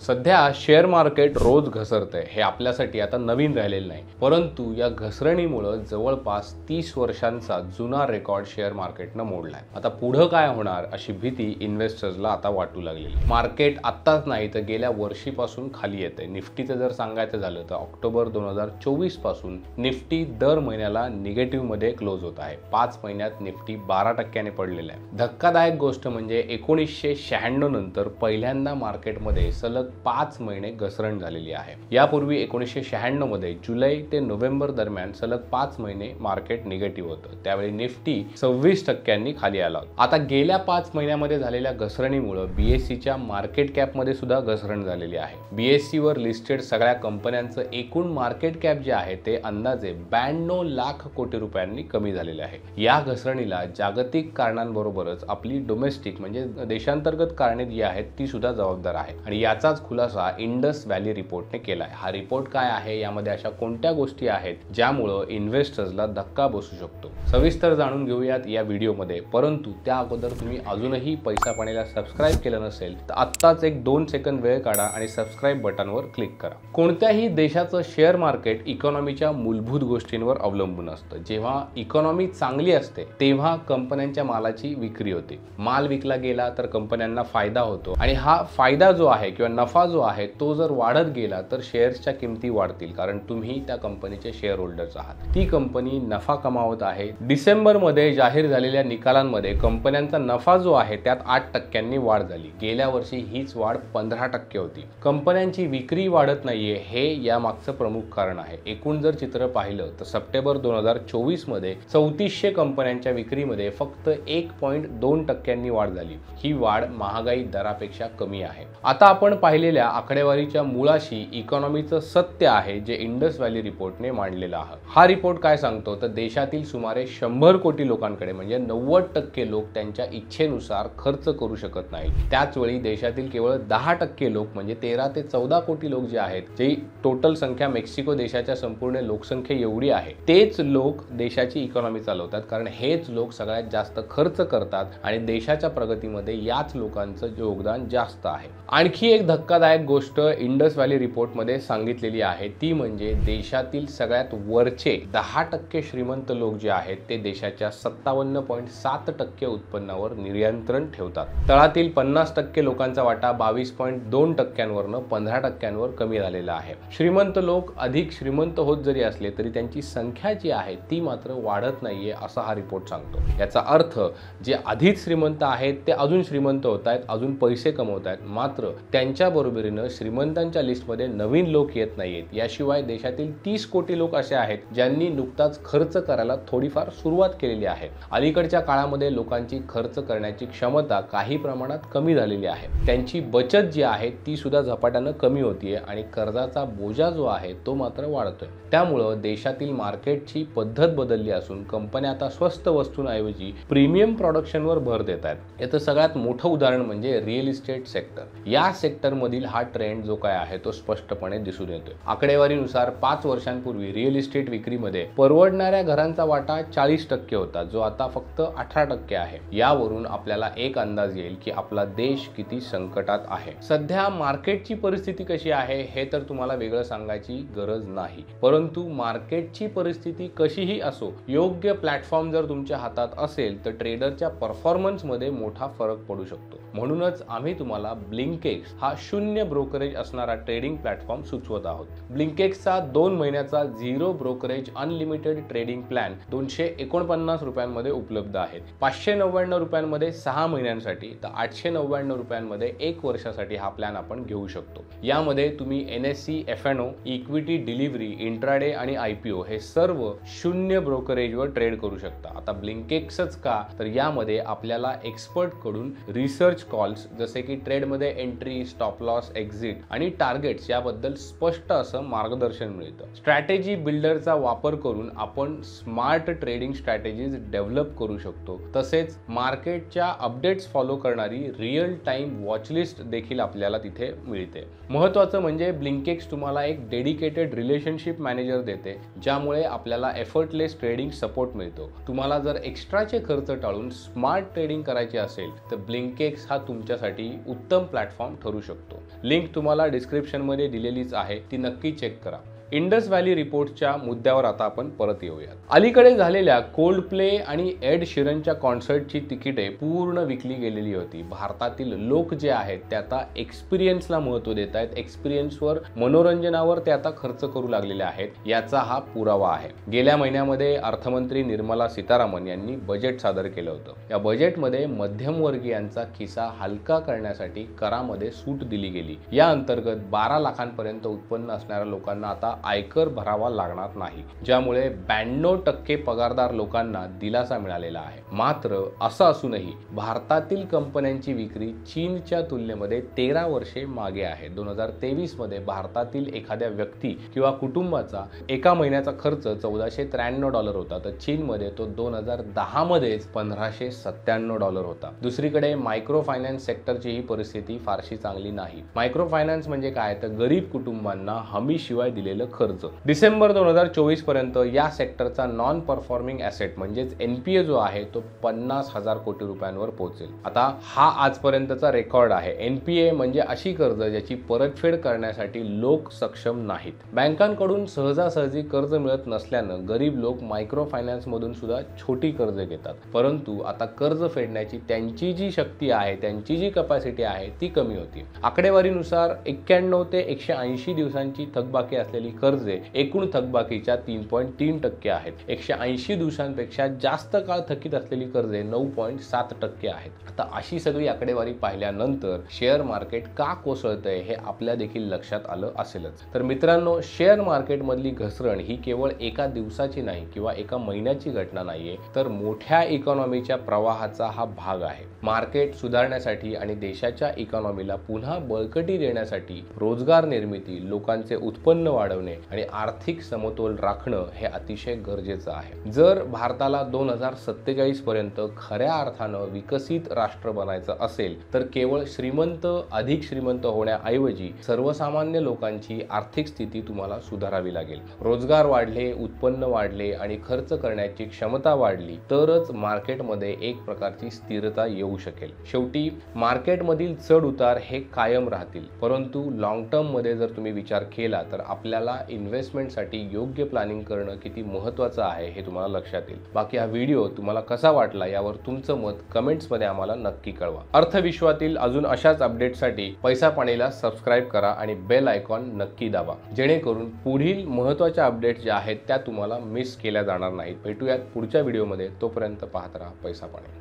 सध्या share market रोज घसरतंय हे आपल्यासाठी आता नवीन राहिलेलं नाही, परंतु या घसरणीमुळे जवळपास 30 वर्षांचा जुना रेकॉर्ड शेअर मार्केटनं मोडलाय। आता पुढे काय होणार अशी भीती इन्व्हेस्टर्सला आता वाटू लागलेली। मार्केट आत्ताच नाही तर गेल्या वर्षीपासून खाली येते। निफ्टीचं जर सांगायचं झालं तर ऑक्टोबर 2024 पासून निफ्टी दर महिन्याला निगेटिव्ह मध्ये क्लोज होत आहे। 5 महिन्यात निफ्टी 12% पडलेला आहे। धक्कादायक गोष्ट म्हणजे 1996 नंतर पहिल्यांदा मार्केटमध्ये सलग 5 महिने घसरण झालेली आहे। यापूर्वी 1996 मध्ये जुलै ते नोव्हेंबर दरम्यान सलग 5 महिने मार्केट निगेटिव्ह होतं। त्यावेळी निफ्टी 26% खाली आला होता। आता गेल्या 5 महिन्यामध्ये झालेल्या घसरणीमुळे बीएससीच्या मार्केट कॅप मध्ये सुद्धा घसरण झालेली आहे। बीएससी वर लिस्टेड सगळ्या कंपन्यांचं एकूण मार्केट कॅप जे आहे ते अंदाजे 92 लाख कोटी रुपयांनी कमी झालेले आहे। या घसरणीला जागतिक कारणांबरोबरच आपली डोमेस्टिक म्हणजे देशांतर्गत कारणे जी आहेत ती सुद्धा जबाबदार आहे आणि याचाच खुलासा इंडस व्हॅली रिपोर्टने केला आहे। हा रिपोर्ट काय आहे, यामध्ये अशा कोणत्या गोष्टी आहेत ज्यामुळे इन्व्हेस्टर्सला धक्का बसू शकतो, सविस्तर जाणून घेऊयात या व्हिडिओमध्ये। परंतु त्या अगोदर तुम्ही अजूनही पैसा पाणीला सबस्क्राइब केलं नसेल तर आत्ताच एक 2 सेकंद वेळ काढा आणि सबस्क्राइब बटनवर क्लिक करा। कोणत्याही देशाचं शेअर मार्केट इकॉनॉमीच्या मूलभूत गोष्टींवर अवलंबून असतं। जेव्हा इकॉनॉमी चांगली असते तेव्हा कंपन्यांच्या मालाची विक्री होते। माल विकला गेला तर कंपन्यांना फायदा होतो आणि हा फायदा जो आहे किंवा नफा जो आहे तो जर वाढत गेला तर शेअर्सच्या किमती वाढतील, कारण तुम्ही त्या कंपनीचे शेअर होल्डर्स आहात। ती कंपनी नफा कमावत आहे। डिसेंबर मध्ये जाहीर झालेल्या निकालांमध्ये कंपन्यांचा नफा जो आहे त्यात 8% वाढ झाली। गेल्या वर्षी हीच वाढ 15% होती। कंपन्यांची विक्री वाढत नाहीये हे यामागचं प्रमुख कारण आहे। एकूण जर चित्र पाहिलं तर सप्टेंबर 2024 मध्ये 3400 कंपन्यांच्या विक्रीमध्ये फक्त 1.2% वाढ झाली। ही वाढ महागाई दरापेक्षा कमी आहे। आता आपण पाहिलेल्या आकडेवारीच्या मुळाशी इकॉनॉमीचं सत्य आहे जे इंडस व्हॅली रिपोर्टने मांडलेलं आहे। हा रिपोर्ट काय सांगतो तर देशातील सुमारे 100 कोटी लोकांकडे म्हणजे 90% लोक त्यांच्या इच्छेनुसार खर्च करू शकत नाहीत। त्याच वेळी देशातील केवळ 10% लोक म्हणजे 13 ते 14 कोटी लोक जे आहेत, जी टोटल संख्या मेक्सिको देशाच्या संपूर्ण लोकसंख्ये एवढी आहे, तेच लोक देशाची इकॉनॉमी चालवतात, कारण हेच लोक सगळ्यात जास्त खर्च करतात आणि देशाच्या प्रगतीमध्ये याच लोकांचं योगदान जास्त आहे। आणखी एक धक्कादायक गोष्ट इंडस व्हॅली रिपोर्ट मध्ये सांगितलेली आहे ती म्हणजे देशातील सगळ्यात वरचे 10% श्रीमंत लोक जे आहेत ते देशाच्या 57.7% उत्पन्नावर नियंत्रण ठेवतात। तळातील 50% लोकांचा वाटा 22.2%वरनं 15%वर कमी झालेला आहे। श्रीमंत लोक अधिक श्रीमंत होत जरी असले तरी त्यांची संख्या जी आहे ती मात्र वाढत नाहीये असा हा रिपोर्ट सांगतो। याचा अर्थ जे आधीच श्रीमंत आहेत ते अजून श्रीमंत होत आहेत, अजून पैसे कमवत आहेत, मात्र त्यांच्या बरोबरीनं श्रीमंतांच्या लिस्टमध्ये नवीन लोक येत नाहीत। याशिवाय देशातील 30 कोटी लोक असे आहेत ज्यांनी नुकताच खर्च करायला थोडीफार सुरुवात केलेली आहे। अलीकडच्या काळामध्ये लोकांची खर्च करण्याची क्षमता काही प्रमाणात कमी झालेली आहे। त्यांची बचत जी आहे ती सुद्धा झपाट्यानं कमी होतीये आणि कर्जाचा बोजा जो आहे तो मात्र वाढतोय। त्यामुळे देशातील मार्केटची पद्धत बदलली असून कंपन्या आता स्वस्त वस्तूंऐवजी प्रीमियम प्रोडक्शनवर भर देत आहेत। याचं सगळ्यात मोठं उदाहरण म्हणजे रिअल इस्टेट सेक्टर। या सेक्टर मधील हा ट्रेंड जो काय आहे तो स्पष्टपणे दिसून येतोय। आकडेवारीनुसार 5 वर्षांपूर्वी रिअल इस्टेट विक्रीमध्ये परवडणाऱ्या घरांचा वाटा 40% होता, जो आता फक्त 18% आहे। यावरून आपल्याला एक अंदाज येईल की आपला देश किती संकटात आहे। सध्या मार्केटची परिस्थिती कशी आहे हे तर तुम्हाला वेगळं सांगायची गरज नाही, परंतु मार्केटची परिस्थिती कशीही असो, योग्य प्लॅटफॉर्म जर तुमच्या हातात असेल तर ट्रेडरच्या परफॉर्मन्स मध्ये मोठा फरक पडू शकतो। म्हणूनच आम्ही तुम्हाला ब्लिंकेक्स हा 0 ब्रोकरेज असणारा ट्रेडिंग प्लॅटफॉर्म सुचवत आहोत। ब्लिंकेक्सचा 2 महिन्याचा 0 ब्रोकरेज अनलिमिटेड ट्रेडिंग प्लॅन 249 रुपयांमध्ये उपलब्ध आहेत। 599 रुपयांमध्ये 6 महिन्यांसाठी तर 899 रुपयांमध्ये 1 वर्षासाठी हा प्लॅन आपण घेऊ शकतो। यामध्ये तुम्ही NSE F&O, equity delivery, intraday आणि IPO हे सर्व 0 ब्रोकरेजवर ट्रेड करू शकता। आता ब्लिंकेक्सच का तर यामध्ये आपल्याला एक्सपर्ट कडून रिसर्च कॉल्स जसे की ट्रेड मध्ये एंट्री, स्टॉप लॉस, एक्झिट आणि टार्गेट्स याबद्दल स्पष्ट असं मार्गदर्शन मिळतं। स्ट्रॅटेजी बिल्डरचा वापर करून आपण स्मार्ट ट्रेडिंग स्ट्रॅटेजीज डेव्हलप करू शकतो। तसेच मार्केटच्या अपडेट्स फॉलो करणारी रिअल टाइम वॉचलिस्ट देखील आपल्याला तिथे मिळते। महत्त्वाचं म्हणजे ब्लिंकेक्स तुम्हाला एक डेडिकेटेड रिलेशनशिप मॅनेजर देते, ज्यामुळे आपल्याला एफर्टलेस ट्रेडिंग सपोर्ट मिळतो। तुम्हाला जर एक्स्ट्राचे खर्च टाळून स्मार्ट ट्रेडिंग करायचे असेल तर ब्लिंकेक्स हा तुमच्यासाठी उत्तम प्लॅटफॉर्म ठरू शकतो। शकतो। लिंक तुम्हाला डिस्क्रिप्शनमध्ये दिलेलीच आहे, ती नक्की चेक करा। इंडस व्हॅली रिपोर्टच्या मुद्द्यावर आता आपण परत येऊयात। अलीकडे झालेल्या कोल्ड प्ले आणि एड शिरनच्या कॉन्सर्टची तिकिटे पूर्ण विकली गेलेली होती। भारतातील लोक जे आहेत ते आता एक्सपिरियन्सला महत्त्व देत आहेत, एक्सपिरियन्सवर, मनोरंजनावर ते आता खर्च करू लागलेले आहेत, याचा हा पुरावा आहे। गेल्या महिन्यामध्ये अर्थमंत्री निर्मला सीतारामन यांनी बजेट सादर केलं होतं। या बजेटमध्ये मध्यमवर्गीयांचा खिसा हलका करण्यासाठी करामध्ये सूट दिली गेली। या अंतर्गत 12 लाखांपर्यंत उत्पन्न असणाऱ्या लोकांना आता आयकर भरावा लागणार नाही, ज्यामुळे 92% पगारदार लोकांना दिलासा मिळालेला आहे। मात्र असं असूनही भारतातील कंपन्यांची विक्री चीनच्या तुलनेमध्ये 13 वर्षे मागे आहे। 2023 मध्ये भारतातील एखाद्या व्यक्ती किंवा कुटुंबाचा एका महिन्याचा खर्च $1493 होता, तर चीनमध्ये तो 2010 मध्येच $1597 होता। दुसरीकडे मायक्रो फायनान्स सेक्टरची ही परिस्थिती फारशी चांगली नाही। मायक्रो फायनान्स म्हणजे काय, तर गरीब कुटुंबांना हमीशिवाय दिलेलं कर्ज। डिसेंबर 2024 पर्यंत या सेक्टरचा नॉन परफॉर्मिंग ॲसेट म्हणजेच NPA जो आहे तो 50,000 कोटी रुपयांवर पोहोचेल। आता हा आजपर्यंतचा रेकॉर्ड आहे। NPA म्हणजे अशी कर्ज ज्याची परतफेड करण्यासाठी लोक सक्षम नाहीत। बँकांकडून सहजासहजी कर्ज मिळत नसल्यानं गरीब लोक मायक्रो फायनान्स मधून सुद्धा छोटी कर्ज घेतात, परंतु आता कर्ज फेडण्याची त्यांची जी शक्ती आहे, त्यांची जी कॅपॅसिटी आहे ती कमी होती। आकडेवारीनुसार 91 ते 180 दिवसांची थकबाकी असलेली कर्जे एकूण थकबाकीच्या 3.3% आहेत। 180 दिवसांपेक्षा जास्त काळ थकीत असलेली कर्जे 9.7% आहेत। आता अशी सगळी आकडेवारी पाहिल्यानंतर शेअर मार्केट का कोसळतंय हे आपल्या देखील लक्षात आलं असेलच। तर मित्रांनो, शेअर मार्केट मधली घसरण ही केवळ एका दिवसाची नाही किंवा एका महिन्याची घटना नाहीये, तर मोठ्या इकॉनॉमीच्या प्रवाहाचा हा भाग आहे। मार्केट सुधारण्यासाठी आणि देशाच्या इकॉनॉमीला पुन्हा बळकटी देण्यासाठी रोजगार निर्मिती, लोकांचे उत्पन्न वाढवणे आणि आर्थिक समतोल राखणं हे अतिशय गरजेचं आहे। जर भारताला 2047 पर्यंत खऱ्या अर्थानं विकसित राष्ट्र बनायचं असेल, तर केवळ श्रीमंत अधिक श्रीमंत होण्याऐवजी सर्वसामान्य लोकांची आर्थिक स्थिती तुम्हाला सुधारावी लागेल। रोजगार वाढले, उत्पन्न वाढले आणि खर्च करण्याची क्षमता वाढली तरच मार्केटमध्ये एक प्रकारची स्थिरता येऊ शकेल। शेवटी मार्केटमधील चढ उतार हे कायम राहतील, परंतु लॉंग टर्म मध्ये जर तुम्ही विचार केला तर आपल्याला इन्व्हेस्टमेंटसाठी योग्य प्लॅनिंग करणं किती महत्त्वाचं आहे हे तुम्हाला लक्षात येईल। बाकी हा व्हिडिओ तुम्हाला कसा वाटला यावर तुमचं मत कमेंट्समध्ये आम्हाला नक्की कळवा। अर्थविश्वातील अजून अशाच अपडेटसाठी पैसा पाणीला सबस्क्राईब करा आणि बेल आयकॉन नक्की दाबा, जेणेकरून पुढील महत्त्वाच्या अपडेट्स ज्या आहेत त्या तुम्हाला मिस केल्या जाणार नाहीत। भेटूयात पुढच्या व्हिडिओमध्ये, तोपर्यंत पाहत राहा पैसा पाणी।